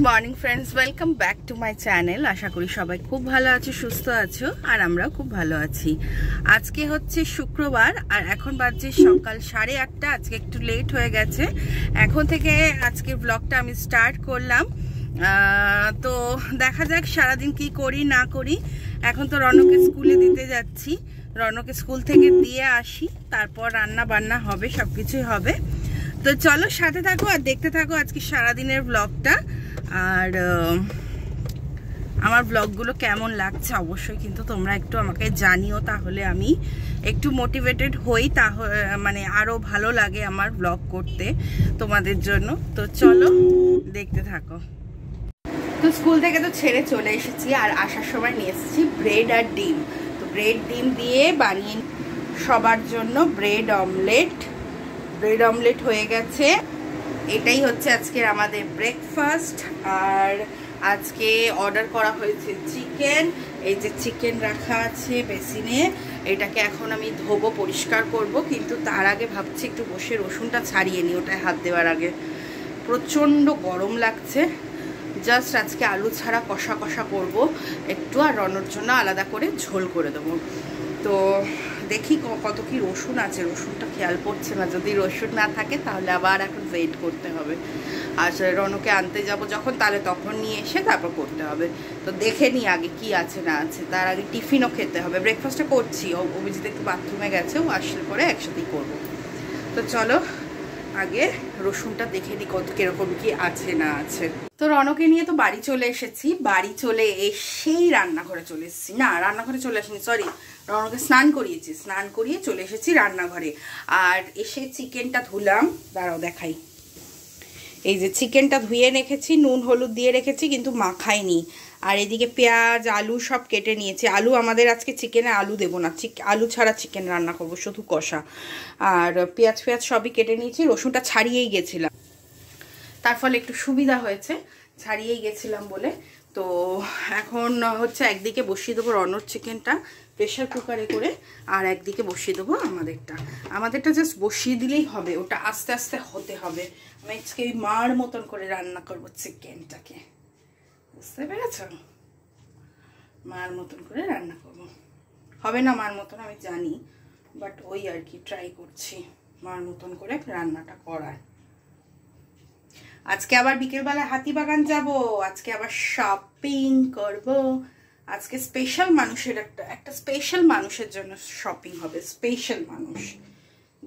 Morning friends, welcome back to my channel. আশা করি সবাই খুব ভালো আছো, সুস্থ আছো, আর আমরাও খুব ভালো আছি। আজকে হচ্ছে শুক্রবার আর এখন বাজছে সকাল 8:30। আজকে একটু লেট হয়ে গেছে। এখন থেকে আজকের ব্লগটা আমি স্টার্ট করলাম। তো দেখা যাক সারাদিন কি করি না করি। এখন তো রনকে স্কুলে দিতে যাচ্ছি, রনকে স্কুল থেকে দিয়ে আসি, তারপর রান্না বান্না হবে, সবকিছুই হবে। তো চলো সাথে থাকো আর দেখতে থাকো আজকে সারাদিনের ব্লগটা। আর আমার ব্লগগুলো কেমন লাগছে অবশ্যই কিন্তু তোমরা একটু আমাকে জানিও, তাহলে আমি একটু মোটিভেটেড হই, তাহলে মানে আরো ভালো লাগে আমার ব্লগ করতে তোমাদের জন্য। তো চলো দেখতে থাকো। তো স্কুল থেকে তো ছেড়ে চলে এসেছি, আর আসার সময় নিয়ে এসেছি ব্রেড আর ডিম। তো ব্রেড ডিম দিয়ে বানিয়ে সবার জন্য ব্রেড অমলেট হয়ে গেছে। এটাই হচ্ছে আজকের আমাদের ব্রেকফাস্ট। আর আজকে অর্ডার করা হয়েছে চিকেন। এই যে চিকেন রাখা আছে বেসিনে, এটাকে এখন আমি ধোবো, পরিষ্কার করব, কিন্তু তার আগে ভাবছি একটু বসে রসুনটা ছাড়িয়ে নিই ওটায় হাত দেওয়ার আগে। প্রচণ্ড গরম লাগছে। জাস্ট আজকে আলু ছাড়া কষা কষা করব একটু, আর রনর জন্য আলাদা করে ঝোল করে দেবো। তো দেখি কত কি রসুন আছে, রসুনটা খেয়াল পড়ছে না। যদি রসুন না থাকে তাহলে আবার এখন ওয়েট করতে হবে। আর রনকে আনতে যাব যখন, তাহলে তখন নিয়ে এসে তারপর করতে হবে। তো দেখে নিই আগে কি আছে না আছে, তার আগে টিফিনও খেতে হবে। ব্রেকফাস্টটা করছি, অভিজিৎ একটু বাথরুমে গেছে, ও আসলে পরে একসাথেই করবো। তো চলো আগে রসুনটা দেখে নিই কত কিরকম কি আছে না আছে। তো রনকে নিয়ে তো বাড়ি চলে এসেছি। বাড়ি চলে এসেই রান্নাঘরে চলে এসেছি, না রান্নাঘরে চলে আসিনি, সরি, রনকে স্নান করিয়েছি, স্নান করিয়ে চলে এসেছি রান্নাঘরে। আর এসে চিকেনটা ধুলাম, দাঁড়াও দেখাই। এই যে চিকেনটা ধুয়ে রেখেছি, নুন হলুদ দিয়ে রেখেছি, কিন্তু মাখাইনি। আর এদিকে পেঁয়াজ আলু সব কেটে নিয়েছি। আলু আমাদের আজকে চিকেনে আলু দেবো না, আলু ছাড়া চিকেন রান্না করবো, শুধু কষা। আর পেঁয়াজ সবই কেটে নিয়েছি। রসুনটা ছাড়িয়েই গেছিলাম, তার ফলে একটু সুবিধা হয়েছে, ছাড়িয়েই গেছিলাম বলে। তো এখন হচ্ছে একদিকে বসিয়ে দেবো রনর চিকেনটা প্রেশার কুকারে করে, আর একদিকে বসিয়ে দেবো আমাদেরটা জাস্ট বসিয়ে দিলেই হবে, ওটা আস্তে আস্তে হতে হবে। আমি আজকে মার মতন করে রান্না করবো চিকেনটাকে, বুঝতে পেরেছ? মার মতন করে রান্না করবো। হবে না মার মতন আমি জানি, বাট ওই আর কি ট্রাই করছি মার মতন করে রান্নাটা করার। আজকে আবার বিকেলবেলা হাতিবাগান যাব, আজকে আবার শপিং করব। আজকে স্পেশাল মানুষের একটা স্পেশাল মানুষের জন্য শপিং হবে। স্পেশাল মানুষ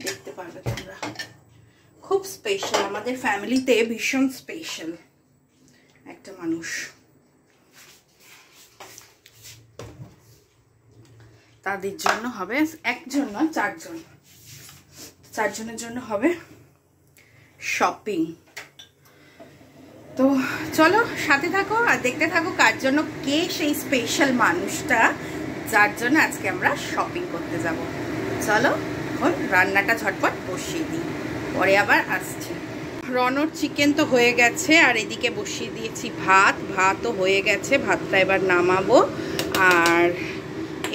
দেখতে পারবে তোমরা, খুব স্পেশাল, আমাদের ফ্যামিলিতে ভীষণ স্পেশাল একটা মানুষ। তাদের জন্য হবে, একজন না চারজনের জন্য হবে শপিং। তো চলো সাথে থাকো আর দেখতে থাকো কার জন্য, কে সেই স্পেশাল মানুষটা যার জন্য আজকে আমরা শপিং করতে যাব। চলো এখন রান্নাটা ঝটপট বসিয়ে দিই, পরে আবার আসছি। রনর চিকেন তো হয়ে গেছে, আর এদিকে বসিয়ে দিয়েছি ভাতও হয়ে গেছে, ভাতটা এবার নামাবো। আর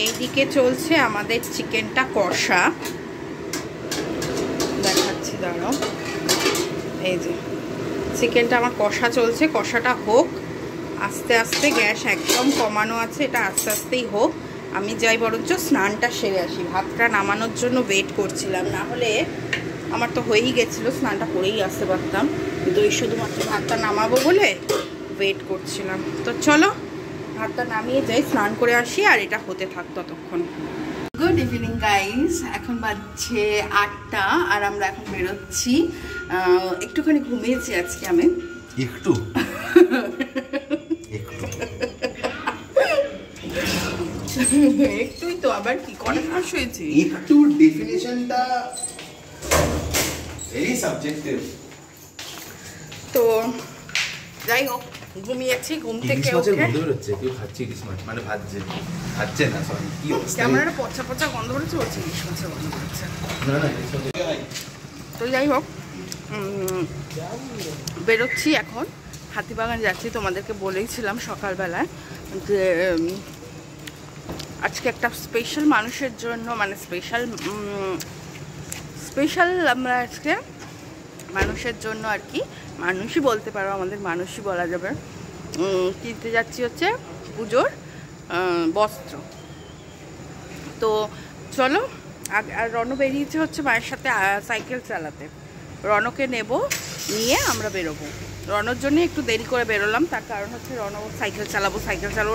এইদিকে চলছে আমাদের চিকেনটা কষা, দেখাচ্ছি দাঁড়াও। এই যে চিকেনটা আমার কষা চলছে, কষাটা হোক আস্তে আস্তে, গ্যাস একদম কমানো আছে, এটা আস্তে আস্তেই হোক। আমি যাই বরঞ্চ স্নানটা সেরে আসি, ভাতটা নামানোর জন্য ওয়েট করছিলাম, না হলে আমার তো হয়েই গেছিলো, স্নানটা করেই আসতে পারতাম, কিন্তু এই শুধুমাত্র ভাতটা নামাবো বলে ওয়েট করছিলাম। তো চলো ভাতটা নামিয়ে যাই, স্নান করে আসি, আর এটা হতে থাক ততক্ষণ। গুড ইভিনিং গাইস, এখন বাজছে 8টা, আর আমরা এখন বেরোচ্ছি। একটুখানি ঘুমিয়েছি আজকে আমি, একটুই তো, আবার কি কটা মাস হয়েছে, একটু ডেফিনিশনটা ভেরি সাবজেক্টিভ। তো যাই হোক ঘুমিয়েছি, ঘুম থেকে উঠে গন্ধ বেরোচ্ছে, কেউ খাচ্ছে ইলিশ মাছ, মানে ভাজছে না, সরি কি অবস্থা, ক্যামেরাটা পচা গন্ধ বেরোচ্ছে, বলছে ইলিশ মাছের গন্ধ বেরোচ্ছে। তো যাই হোক বেরোচ্ছি এখন, হাতিবাগান যাচ্ছি। তোমাদেরকে বলেইছিলাম সকালবেলায় যে আজকে একটা স্পেশাল মানুষের জন্য, মানে স্পেশাল আমরা আজকে মানুষের জন্য আর কি, মানুষই বলতে পারো, আমাদের মানুষই বলা যাবে। কিনতে যাচ্ছি হচ্ছে পুজোর বস্ত্র। তো চলো। আর রণ বেরিয়েছে হচ্ছে মায়ের সাথে সাইকেল চালাতে। রণকে নেব, নিয়ে আমরা বেরোবো। রণর জন্য একটু দেরি করে বেরোলাম, তার কারণ হচ্ছে রণ সাইকেল চালাবো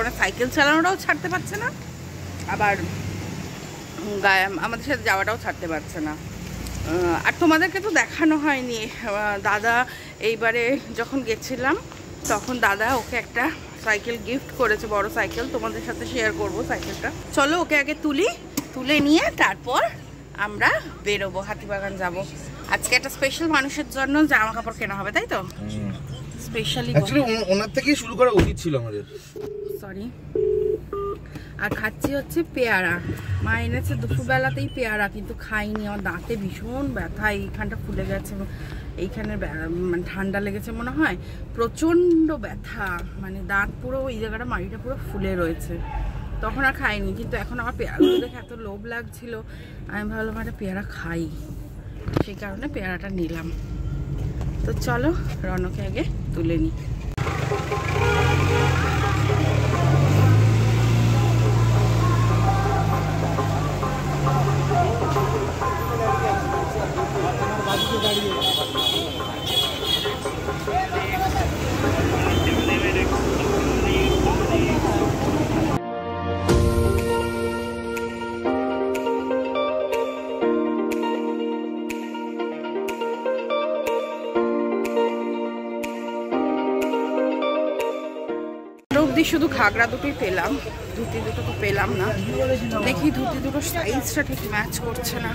না, সাইকেল চালানোটাও ছাড়তে পারছে না, আবার আমাদের সাথে যাওয়াটাও ছাড়তে পারছে না। আর তোমাদেরকে তো দেখানো হয়নি, দাদা এইবারে যখন গেছিলাম তখন দাদা ওকে একটা সাইকেল গিফট করেছে, বড় সাইকেল। তোমাদের সাথে শেয়ার করব সাইকেলটা। চলো ওকে আগে তুলে নিয়ে তারপর আমরা বেরোবো, হাতিবাগান যাব। আজকে একটা স্পেশাল মানুষের জন্য জামা কাপড় কেনা হবে, তাই তো? স্পেশালি ওনার থেকেই শুরু করা উচিত ছিল আমাদের। সরি। আর খাচ্ছি হচ্ছে পেয়ারা। মা এনেছে দুপুরবেলাতেই পেয়ারা, কিন্তু খাইনি। আমার দাঁতে ভীষণ ব্যথা, এইখানটা ফুলে গেছে, এইখানে মানে ঠান্ডা লেগেছে মনে হয়, প্রচণ্ড ব্যথা, মানে দাঁত পুরো এই জায়গাটা মাড়িটা পুরো ফুলে রয়েছে। তখন আর খাইনি, কিন্তু এখন আমার পেয়ারাগুলো দেখে এত লোভ লাগছিল, আমি ভাবলাম একটা পেয়ারা খাই, সেই কারণে পেয়ারাটা নিলাম। তো চলো রণকে আগে তুলে নিই। শুধু ঘাগরা দুটোই পেলাম, ধুতি দুটো তো পেলাম না। দেখি ধুতি দুটো সাইজটা ঠিক ম্যাচ করছে না।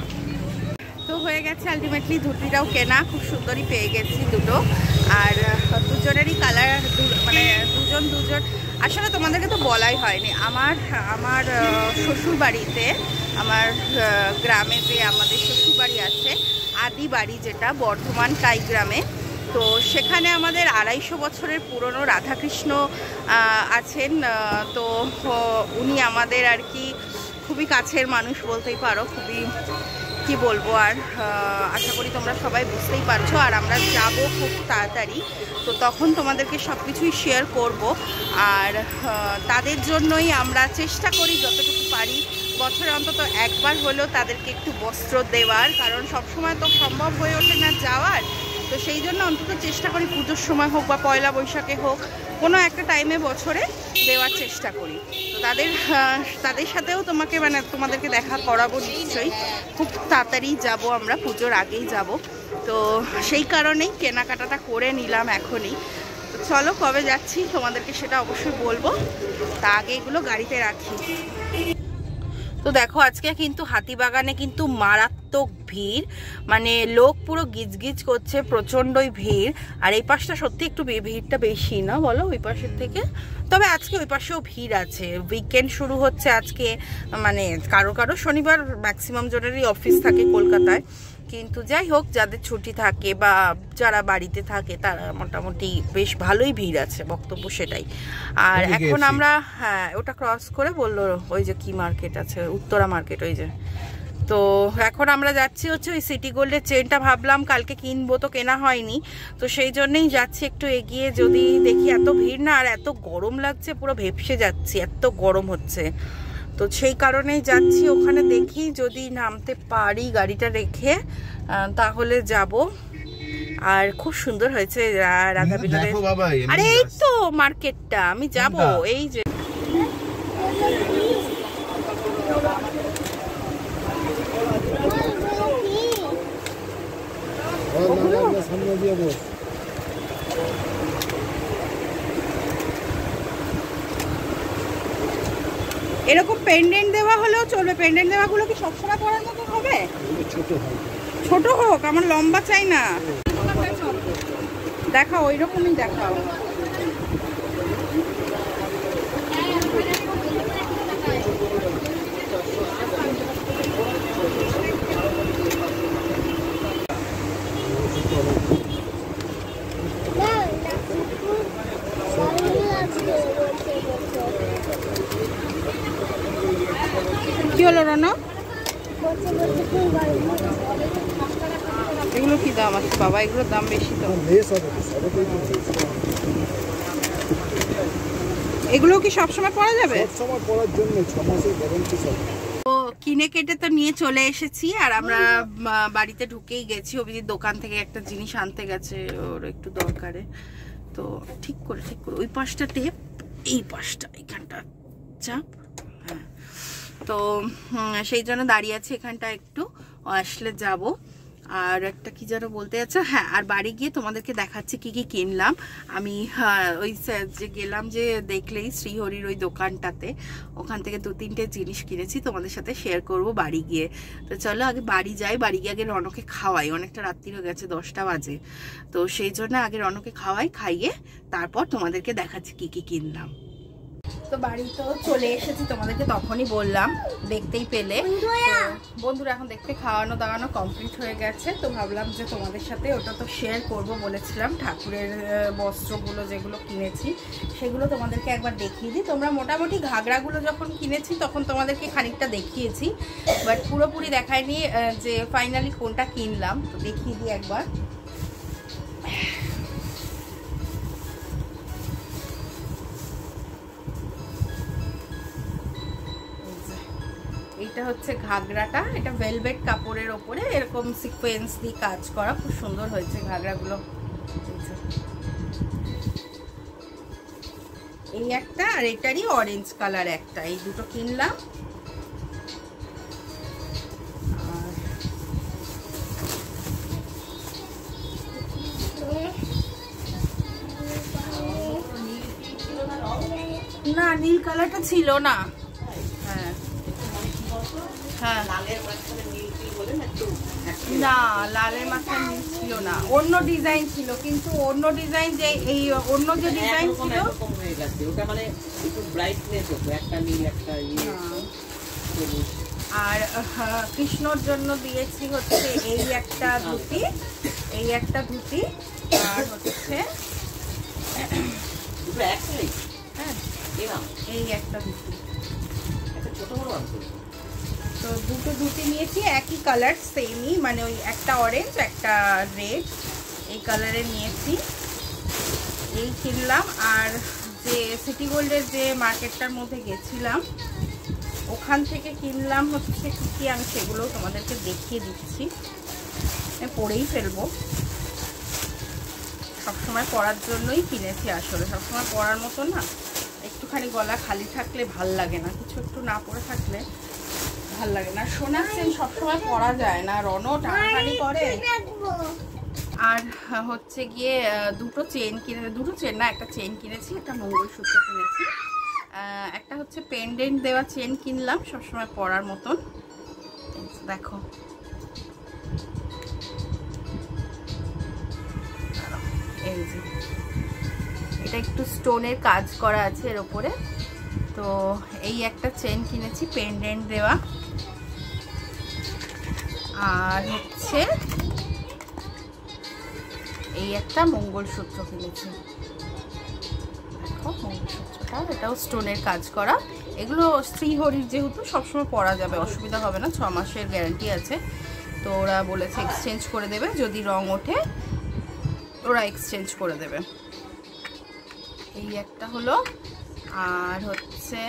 তো হয়ে গেছে আলটিমেটলি, ধুতিটাও কেনা, খুব সুন্দরই পেয়ে গেছি দুটো। আর দুজনেরই কালার, মানে দুজন। আসলে তোমাদেরকে তো বলাই হয়নি, আমার শ্বশুর বাড়িতে, আমার গ্রামে যে আমাদের শ্বশুর বাড়ি আছে, আদি বাড়ি যেটা বর্ধমান টাই গ্রামে, তো সেখানে আমাদের 250 বছরের পুরনো রাধাকৃষ্ণ আছেন। তো উনি আমাদের আর কি খুবই কাছের মানুষ বলতেই পারো, খুবই কি বলবো। আর আশা করি তোমরা সবাই বুঝতেই পারছো। আর আমরা যাব খুব তাড়াতাড়ি, তো তখন তোমাদেরকে সব কিছুই শেয়ার করব। আর তাদের জন্যই আমরা চেষ্টা করি যতটুকু পারি বছরে অন্তত একবার হলেও তাদেরকে একটু বস্ত্র দেওয়ার, কারণ সবসময় তো সম্ভব হয়ে ওঠে না যাওয়ার। তো সেই জন্য অন্তত চেষ্টা করি পুজোর সময় হোক বা পয়লা বৈশাখে হোক, কোনো একটা টাইমে বছরে দেওয়ার চেষ্টা করি। তো তাদের সাথেও তোমাদেরকে দেখা করাবো নিশ্চয়ই। খুব তাড়াতাড়ি যাব, আমরা পুজোর আগেই যাব। তো সেই কারণেই কেনাকাটাটা করে নিলাম এখনই। তো চলো কবে যাচ্ছি তোমাদেরকে সেটা অবশ্যই বলবো, তা আগে এগুলো গাড়িতে রাখি। তো দেখো আজকে কিন্তু হাতিবাগানে কিন্তু মারাত্মক ভিড়, মানে লোক পুরো গিজগিজ করছে, প্রচণ্ডই ভিড়। আর এই পাশটা সত্যি একটু ভিড়টা বেশি না বলো ওই পাশের থেকে? তবে আজকে ওই পাশেও ভিড় আছে, উইকেন্ড শুরু হচ্ছে আজকে, মানে কারো শনিবার ম্যাক্সিমাম জনেরই অফিস থাকে কলকাতায়। কিন্তু যাই হোক, যাদের ছুটি থাকে বা যারা বাড়িতে থাকে তারা মোটামুটি বেশ ভালোই ভিড় আছে, বক্তব্য সেটাই। আর এখন আমরা ওটা ক্রস করে বললো ওই যে কি মার্কেট আছে, উত্তরা মার্কেট, ওই যে। তো এখন আমরা যাচ্ছি হচ্ছে ওই সিটি গোল্ডের চেনটা, ভাবলাম কালকে কিনবো, তো কেনা হয়নি। তো সেই জন্যই যাচ্ছি একটু এগিয়ে, যদি দেখি এত ভিড় না, আর এত গরম লাগছে, পুরো ভেপসে যাচ্ছি, এত গরম হচ্ছে। তো সেই কারণেই যাচ্ছি ওখানে, দেখি যদি নামতে পারি গাড়িটা রেখে তাহলে যাব। আর খুব সুন্দর হয়েছে রাধা বিনোদের। আরে এই তো মার্কেটটা, আমি যাব এই যে। এরকম পেন্ডেন্ট দেওয়া হলেও চলবে। পেন্ডেন্ট দেওয়াগুলো কি সবসময় পরার মতো হবে? ছোট হোক, আমার লম্বা চাই না। দেখাও, ওই রকমই দেখাও। কি হলো রণ? এগুলো কি দাম আছে? বাবা এগুলোর দাম বেশি তো। এগুলো কি সবসময় পরা যাবে? সবসময় পরার জন্য 6 মাসের গ্যারান্টি সব। তো কিনে কেটে তো নিয়ে চলে এসেছি, আর আমরা বাড়িতে ঢুকেই গেছি। অভিজিৎ দোকান থেকে একটা জিনিস আনতে গেছে, ওর একটু দরকারে। তো ঠিক করে ওই পাশটা টেপ, এই পাশটা এখানটা চাপ। হ্যাঁ, তো সেই জন্য দাঁড়িয়ে আছি এখানটা, একটু আসলে যাব। আর একটা কি যেন বলতে যাচ্ছে, হ্যাঁ, আর বাড়ি গিয়ে তোমাদেরকে দেখাচ্ছি কি কি কিনলাম আমি। ওই যে গেলাম, যে দেখলেই শ্রীহরির ওই দোকানটাতে, ওখান থেকে 2-3টে জিনিস কিনেছি, তোমাদের সাথে শেয়ার করব বাড়ি গিয়ে। তো চলো আগে বাড়ি যাই, বাড়ি গিয়ে আগে রনকে খাওয়াই, অনেকটা রাত্রি হয়ে গেছে, 10টা বাজে। তো সেই জন্য আগে রনকে খাইয়ে তারপর তোমাদেরকে দেখাচ্ছি কি কি কিনলাম। তো বাড়ি তো চলে এসেছি, তোমাদেরকে তখনই বললাম, দেখতেই পেলে। বন্ধুরা এখন দেখতে খাওয়ানো দাওয়ানো কমপ্লিট হয়ে গেছে। তো ভাবলাম যে তোমাদের সাথে ওটা তো শেয়ার করব বলেছিলাম, ঠাকুরের বস্ত্রগুলো যেগুলো কিনেছি সেগুলো তোমাদেরকে একবার দেখিয়ে দিই। তোমরা মোটামুটি ঘাগরাগুলো যখন কিনেছি তখন তোমাদেরকে খানিকটা দেখিয়েছি, বাট পুরোপুরি দেখায়নি যে ফাইনালি কোনটা কিনলাম। তো দেখিয়ে দিই একবার। এইটা হচ্ছে ঘাগরাটা, এটা ভেলভেট কাপড়ের ওপরে এরকম সিকোয়েন্স দিয়ে কাজ করা, খুব সুন্দর হয়েছে ঘাগরাগুলো। এই একটা, আর এটারই অরেঞ্জ কালার একটা, এই দুটো কিনলাম। না, নীল কালারটা ছিল না। হ্যাঁ হ্যাঁ, না লালের মাথায় নীল ছিল না, অন্য ডিজাইন ছিল। কিন্তু অন্য ডিজাইন, যে এই অন্য যে ডিজাইন ছিল ওটা মানে একটু ব্রাইটনেস হতো, একটা নীল একটা আর কৃষ্ণর জন্য দিয়েছি হচ্ছে এই একটা ধুতি, এই একটা ধুতি, আর হচ্ছে হ্যাঁ এই একটা ধুতি। ছোট বড় আছে, তো দুটো ধুতি নিয়েছি, একই কালার, সেমই, মানে ওই একটা অরেঞ্জ একটা রেড, এই কালারের নিয়েছি। এই কিনলাম। আর যে সিটি গোল্ডের যে মার্কেটটার মধ্যে গেছিলাম, ওখান থেকে কিনলাম হচ্ছে কি আমি সেগুলো তোমাদেরকে দেখিয়ে দিচ্ছি, পরেই ফেলবো। সবসময় পরার জন্যই কিনেছি, আসলে সবসময় পরার মতো না, একটুখানি গলা খালি থাকলে ভাল লাগে না, কিছু একটু না পরে থাকলে ভাল লাগে না। সোনার চেন সবসময় পরা যায় না, রনও টানাটানি করে। আর হচ্ছে গিয়ে দুটো চেন না, একটা চেন কিনেছি, একটা মঙ্গলসূত্র কিনেছি, একটা হচ্ছে পেন্ডেন্ট দেওয়া চেন কিনলাম সবসময় পরার মতন। দেখো এই যে এটা একটু স্টোনের কাজ করা আছে এর উপরে। তো এই একটা চেন কিনেছি পেন্ডেন্ট দেওয়া। আর হচ্ছে এই একটা মঙ্গলসূত্র কিনেছি, দেখো মঙ্গলসূত্রটা, এটাও স্টোনের কাজ করা। এগুলো শ্রীহরির যেহেতু সবসময় পরা যাবে, অসুবিধা হবে না, 6 মাসের গ্যারান্টি আছে। তো ওরা বলেছে এক্সচেঞ্জ করে দেবে, যদি রং ওঠে ওরা এক্সচেঞ্জ করে দেবে। এই একটা হলো। আর হচ্ছে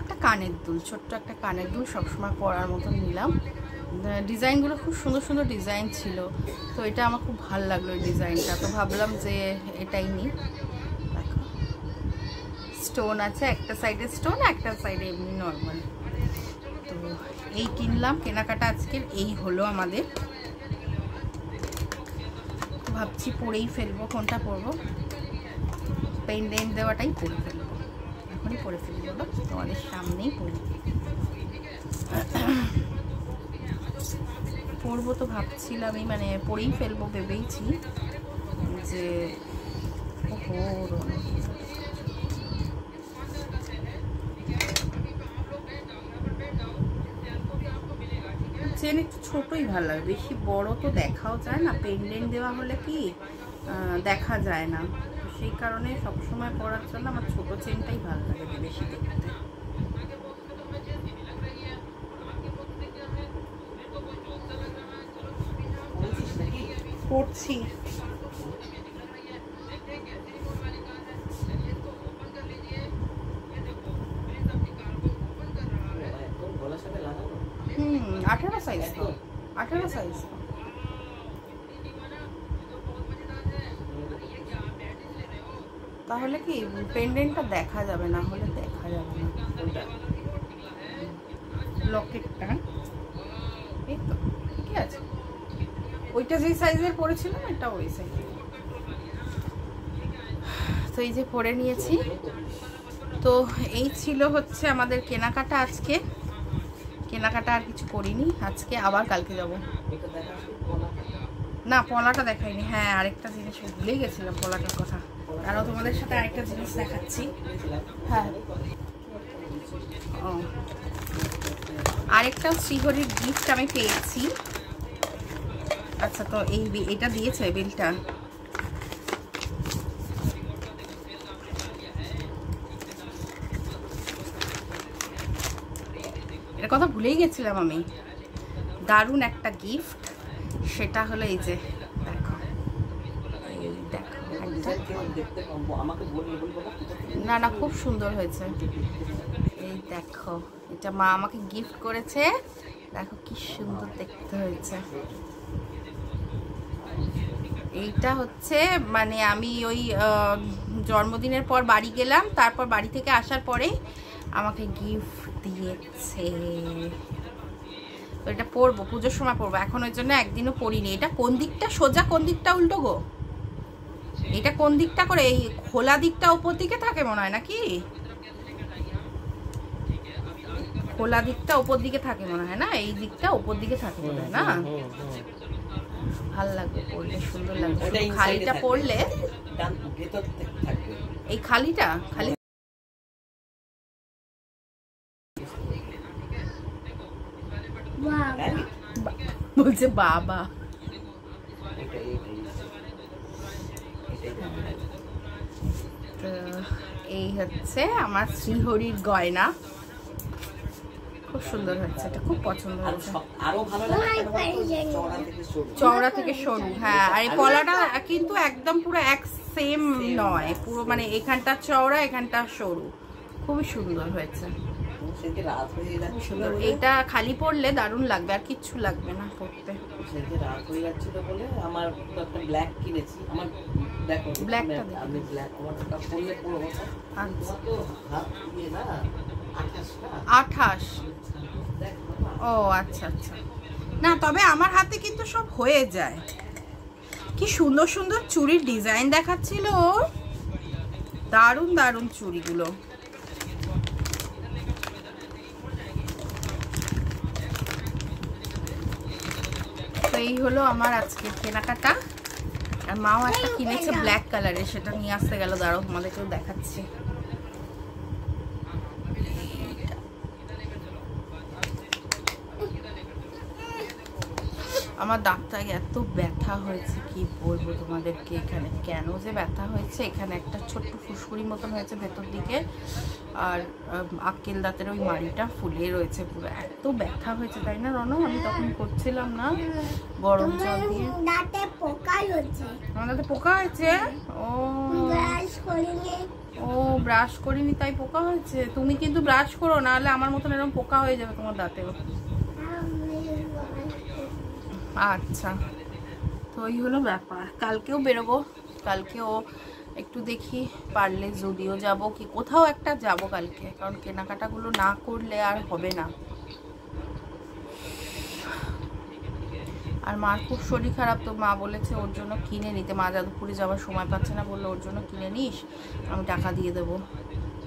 একটা কানের দুল, ছোট্ট একটা কানের দুল, সবসময় পরার মতো নিলাম। ডিজাইনগুলো খুব সুন্দর সুন্দর ডিজাইন ছিল, তো এটা আমার খুব ভালো লাগলো এই ডিজাইনটা, তো ভাবলাম যে এটাই নিই। দেখো স্টোন আছে, একটা সাইডে স্টোন, একটা সাইডে এমনি নর্মাল। তো এই কিনলাম, কেনাকাটা আজকের এই হলো আমাদের। ভাবছি পরেই ফেলবো, কোনটা পরবো, পেন্ডেন্ট দেওয়াটাই পরে ফেলবো, এখনই পরে ফেলবো, তোমাদের সামনেই পরবো। তো ভাবছিলামই, মানে পরেই ফেলবো ভেবেইছি যে চেন একটু ছোটই ভালো লাগে, বেশি বড় তো দেখাও যায় না, পেন্ডেন্ট দেওয়া হলে কি দেখা যায় না, সেই কারণে সবসময় পরার জন্য আমার ছোট চেনটাই ভালো লাগে বেশি দেখতে। পড়ছি। হুম, 18 সাইজ তো, 18 সাইজ তো। তাহলে কি পেন্ডেন্টটা দেখা যাবে, না হলে দেখা যাবে না। লকেটটা এই তো ঠিকই আছে, ওইটা যেই সাইজের পরেছিলাম এটা ওই সাইজ। তো এই যে পরে নিয়েছি। তো এই ছিল হচ্ছে আমাদের কেনাকাটা আজকে। কেনাকাটা আর কিছু করিনি আজকে, আবার কালকে যাব। না পলাটা দেখাইনি। হ্যাঁ আরেকটা জিনিস ভুলেই গেছিলাম, পলাটার কথা। আরও তোমাদের সাথে আরেকটা জিনিস দেখাচ্ছি। হ্যাঁ ও আরেকটা শ্রীহরির গিফট আমি পেয়েছি। আচ্ছা, তো এটা দিয়েছে বিলটা। এর কথা ভুলেই গেছিলাম আমি। দারুণ একটা গিফট, সেটা হলো এই যে দেখো, না না খুব সুন্দর হয়েছে। এই দেখো, এটা মা আমাকে গিফট করেছে। দেখো কি সুন্দর দেখতে হয়েছে। এইটা হচ্ছে মানে আমি ওই জন্মদিনের পর বাড়ি গেলাম, তারপর বাড়ি থেকে আসার পরে আমাকে গিফট দিয়েছে। তো এটা পরবো, পুজোর সময় পরবো। এখন ওই জন্য একদিনও পরিনি। এটা কোন দিকটা সোজা, কোন দিকটা উল্টো গো? এটা কোন দিকটা করে? এই খোলা দিকটা উপর দিকে থাকে মনে হয় নাকি? খোলা দিকটা উপর দিকে থাকে মনে হয় না? এই দিকটা উপর দিকে থাকে মনে হয় না? ভাল লাগবে পরলে, সুন্দর লাগবে। খালিটা পরলে এই খালিটা খালি বলছে বাবা। তো এই হচ্ছে আমার শ্রীহরির গয়না, খুব সুন্দর হচ্ছে। এটা খুব পছন্দ হয়েছে। চওড়া থেকে সরু। হ্যাঁ, আর এই পলাটা কিন্তু একদম পুরো এক সেম নয়, পুরো মানে এখানটা চওড়া এখানটা সরু। খুবই সুন্দর হয়েছে, সুন্দর। এটা খালি পরলে দারুণ লাগবে, আর কিচ্ছু লাগবে না পরতে। রাত হয়ে যাচ্ছিল বলে আমার একটা ব্ল্যাক কিনেছি। আমার দেখো ব্ল্যাকটা আমি ব্ল্যাক ওয়াটারটা পরলে পুরো আচ্ছা তো হাত দিয়ে না 28। ও আচ্ছা আচ্ছা। না তবে আমার হাতে কিন্তু সব হয়ে যায়। কি সুন্দর সুন্দর চুড়ির ডিজাইন দেখাচ্ছিল, দারুণ দারুণ চুড়িগুলো। তো এই হলো আমার আজকের কেনাকাটা। আর মাও একটা কিনেছে ব্ল্যাক কালারের, সেটা নিয়ে আসতে গেল। দাঁড়াও তোমাদেরকেও দেখাচ্ছি। আমার দাঁতটা এত ব্যথা হয়েছে কি বলবো তোমাদেরকে। এখানে কেন যে ব্যথা হয়েছে, এখানে একটা ছোট্ট ফুসকুড়ি মতন হয়েছে ভেতর দিকে, আর আক্কেল দাঁতের ওই মাড়িটা ফুলে রয়েছে পুরো। এত ব্যথা হয়েছে তাই না রনো? আমি তখন করছিলাম না গরম জল দিয়ে। দাঁতে পোকা হয়েছে। আমার দাঁতে পোকা হয়েছে? ও ও ব্রাশ করিনি তাই পোকা হয়েছে। তুমি কিন্তু ব্রাশ করো, নাহলে আমার মতন এরকম পোকা হয়ে যাবে তোমার দাঁতেও। আচ্ছা, তো এই হলো ব্যাপার। কালকেও বেরোবো, কালকেও একটু দেখি পারলে যদিও যাব কি কোথাও একটা যাব কালকে, কারণ কেনাকাটাগুলো না করলে আর হবে না। আর মার খুব শরীর খারাপ, তো মা বলেছে ওর জন্য কিনে নিতে। মা যাদবপুরে যাওয়ার সময় পাচ্ছে না, বললো ওর জন্য কিনে নিস, আমি টাকা দিয়ে দেবো।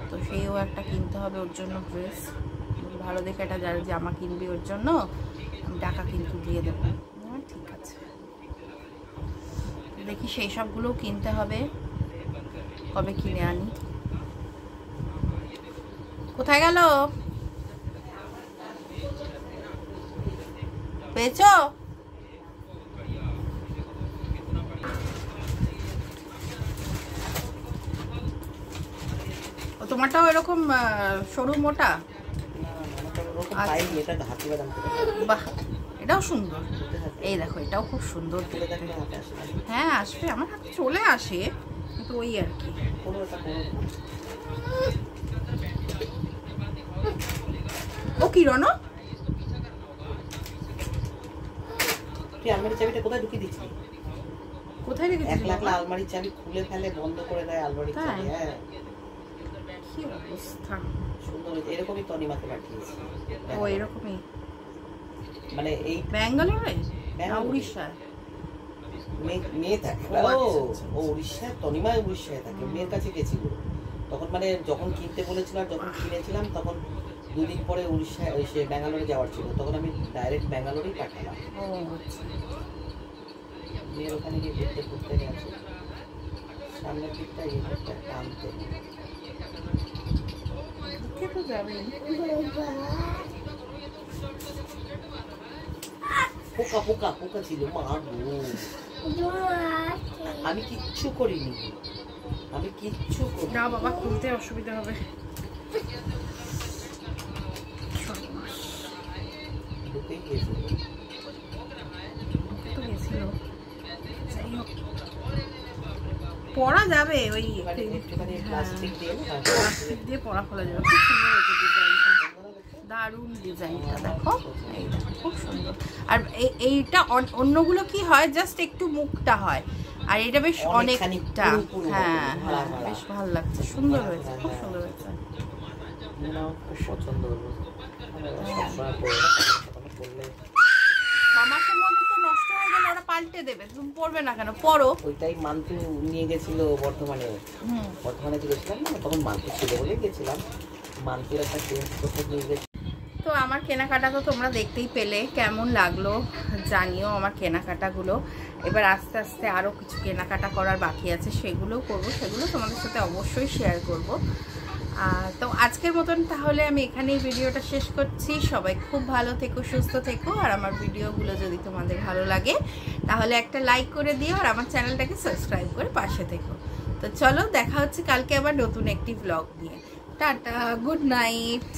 তো সেও একটা কিনতে হবে ওর জন্য ড্রেস, ভালো দেখে একটা জামা কিনবি ওর জন্য, আমি টাকা কিন্তু দিয়ে দেবো। ঠিক আছে, দেখি সেই সবগুলোও কিনতে হবে, কবে কিনে আনি। কোথায় গেল? পেয়েছো? ও তোমারটাও এরকম সরু মোটা? বাহ, এটাও সুন্দর। এই দেখো এটাও খুব সুন্দর দেখতে। হ্যাঁ আসবে, আমার হাতে চলে আসে, কিন্তু ওই আর কি। ও কি রনো, তুই আলমারির চাবিটা কোথায় ঢুকিয়ে দিচ্ছিস? কোথায় রেখেছিস? 1 লাখ আলমারির চাবি খুলে ফেলে, বন্ধ করে দেয় আলমারির চাবি। হ্যাঁ কি অবস্থা। সুন্দর, এরকমই তনিমাকে পাঠিয়েছি। ও এরকমই, মানে এই ব্যাঙ্গালোরে না উড়িষ্যায়? মেয়ে থাকে। ও উড়িষ্যায়, তনিমায় উড়িষ্যায় থাকে, মেয়ের কাছে গেছিল তখন। মানে যখন কিনতে বলেছিলাম, যখন কিনেছিলাম তখন 2 দিন পরে উড়িষ্যায় সে ব্যাঙ্গালোরে যাওয়ার ছিল, তখন আমি ডাইরেক্ট ব্যাঙ্গালোরেই পাঠালাম। ও আচ্ছা। মেয়ের ওখানে গিয়ে ঘুরতে গেছে, সামনের দিকটা এই দিকটা টানতে। কে তো যাবেই। পোকা পোকা পোকা ছিল, মা গো। আমি কিচ্ছু করিনি, আমি কিচ্ছু করিনি। না বাবা, খুলতে অসুবিধা হবে। ঢুকেই গিয়েছিল। তো গেছিল, যাই হোক পরা যাবে ওই একটুখানি প্লাস্টিক দিয়ে প্লাস্টিক দিয়ে পরা খোলা যাবে। খুব সুন্দর হয়েছে ডিজাইনটা, দারুণ ডিজাইনটা দেখো, এই দেখো খুব সুন্দর। আর এইটা অন্যগুলো কি হয়, জাস্ট একটু মুখটা হয়, আর এটা বেশ অনেকটা। হ্যাঁ হ্যাঁ, বেশ ভালো লাগছে, সুন্দর হয়েছে, খুব সুন্দর হয়েছে। পছন্দ হলো। 6 মাসের মধ্যে তো নষ্ট হয়ে গেলে ওরা পাল্টে দেবে, তুমি পরবে না কেন, পরো। ওইটাই মান্তু নিয়ে গেছিল বর্ধমানে। বর্ধমানে গেছিলাম না, তখন মান্তু ছিল বলে গেছিলাম, মান্তুর একটা চেঞ্জ করতে নিয়ে গেছি। তো আমার কেনাকাটা তো তোমরা দেখতেই পেলে, কেমন লাগলো জানিও আমার কেনাকাটাগুলো। এবার আস্তে আস্তে আরও কিছু কেনাকাটা করার বাকি আছে, সেগুলোও করবো, সেগুলো তোমাদের সাথে অবশ্যই শেয়ার করব। তো আজকের মতন তাহলে আমি এখানেই ভিডিওটা শেষ করছি। সবাই খুব ভালো থেকো, সুস্থ থেকো, আর আমার ভিডিওগুলো যদি তোমাদের ভালো লাগে তাহলে একটা লাইক করে দিও, আর আমার চ্যানেলটাকে সাবস্ক্রাইব করে পাশে থেকো। তো চলো, দেখা হচ্ছে কালকে আবার নতুন একটি ব্লগ নিয়ে। Tata, good night.